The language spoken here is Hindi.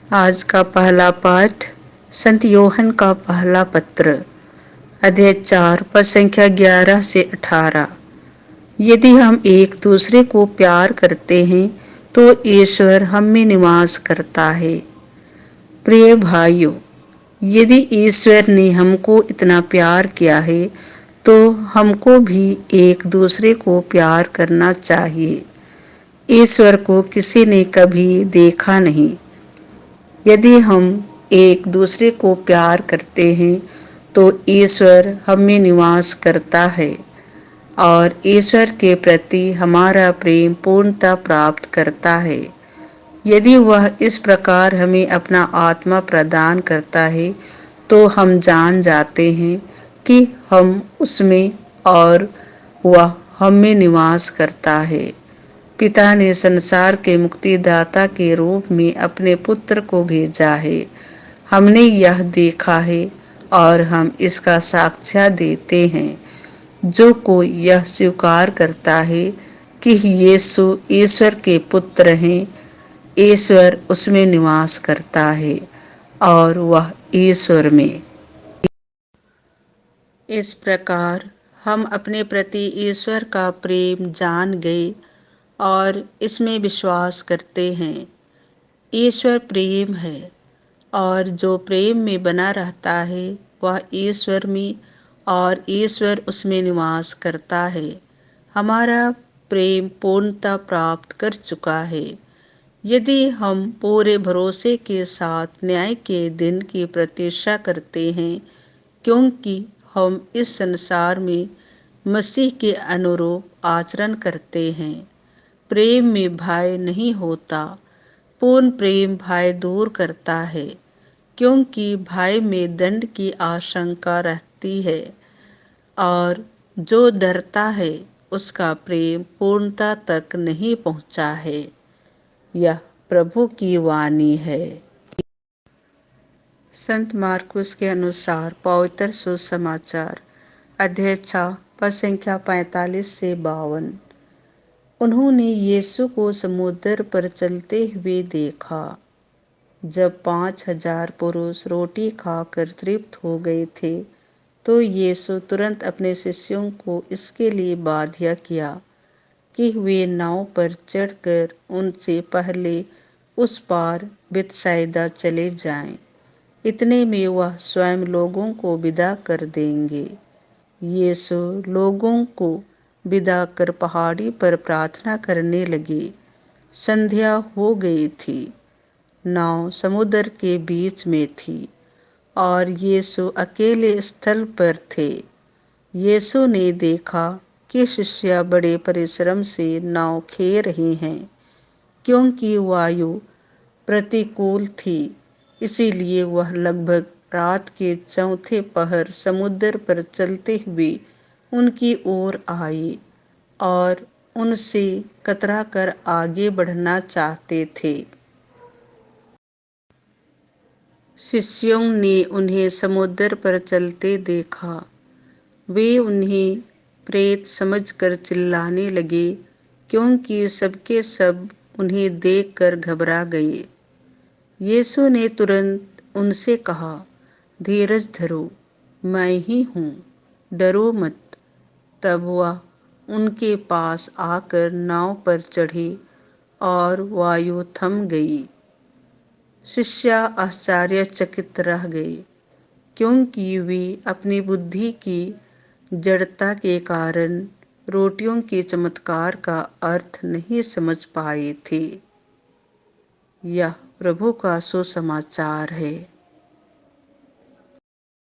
आज का पहला पाठ संत योहन का पहला पत्र, अध्याय 4, पद संख्या 11 से 18। यदि हम एक दूसरे को प्यार करते हैं तो ईश्वर हम में निवास करता है। प्रिय भाइयों, यदि ईश्वर ने हमको इतना प्यार किया है तो हमको भी एक दूसरे को प्यार करना चाहिए। ईश्वर को किसी ने कभी देखा नहीं। यदि हम एक दूसरे को प्यार करते हैं तो ईश्वर हम में निवास करता है और ईश्वर के प्रति हमारा प्रेम पूर्णता प्राप्त करता है। यदि वह इस प्रकार हमें अपना आत्मा प्रदान करता है तो हम जान जाते हैं कि हम उसमें और वह हम में निवास करता है। पिता ने संसार के मुक्तिदाता के रूप में अपने पुत्र को भेजा है। हमने यह देखा है और हम इसका साक्ष्य देते हैं। जो कोई यह स्वीकार करता है कि यीशु ईश्वर के पुत्र हैं, ईश्वर उसमें निवास करता है और वह ईश्वर में। इस प्रकार हम अपने प्रति ईश्वर का प्रेम जान गए और इसमें विश्वास करते हैं। ईश्वर प्रेम है और जो प्रेम में बना रहता है वह ईश्वर में और ईश्वर उसमें निवास करता है। हमारा प्रेम पूर्णता प्राप्त कर चुका है। यदि हम पूरे भरोसे के साथ न्याय के दिन की प्रतीक्षा करते हैं, क्योंकि हम इस संसार में मसीह के अनुरूप आचरण करते हैं। प्रेम में भय नहीं होता। पूर्ण प्रेम भय दूर करता है, क्योंकि भय में दंड की आशंका रहती है और जो डरता है उसका प्रेम पूर्णता तक नहीं पहुंचा है। यह प्रभु की वाणी है। संत मार्कुस के अनुसार पवित्र सुसमाचार, अध्याय 6, पद संख्या 45 से 52। उन्होंने यीशु को समुद्र पर चलते हुए देखा। जब 5,000 पुरुष रोटी खाकर तृप्त हो गए थे तो यीशु तुरंत अपने शिष्यों को इसके लिए बाध्य किया कि वे नाव पर चढ़कर उनसे पहले उस पार बेतसैदा चले जाएं। इतने में वह स्वयं लोगों को विदा कर देंगे। यीशु लोगों को विदा कर पहाड़ी पर प्रार्थना करने लगे। संध्या हो गई थी। नाव समुद्र के बीच में थी और यीशु अकेले स्थल पर थे। यीशु ने देखा कि शिष्य बड़े परिश्रम से नाव खे रहे हैं, क्योंकि वायु प्रतिकूल थी। इसीलिए वह लगभग रात के चौथे पहर समुद्र पर चलते हुए उनकी ओर आए और उनसे कतरा कर आगे बढ़ना चाहते थे। शिष्यों ने उन्हें समुद्र पर चलते देखा। वे उन्हें प्रेत समझकर चिल्लाने लगे, क्योंकि सबके सब उन्हें देखकर घबरा गए। यीशु ने तुरंत उनसे कहा, धीरज धरो, मैं ही हूँ, डरो मत। तब वह उनके पास आकर नाव पर चढ़े और वायु थम गई। शिष्य आश्चर्यचकित रह गए, क्योंकि वे अपनी बुद्धि की जड़ता के कारण रोटियों के चमत्कार का अर्थ नहीं समझ पाए थे। यह प्रभु का सुसमाचार है।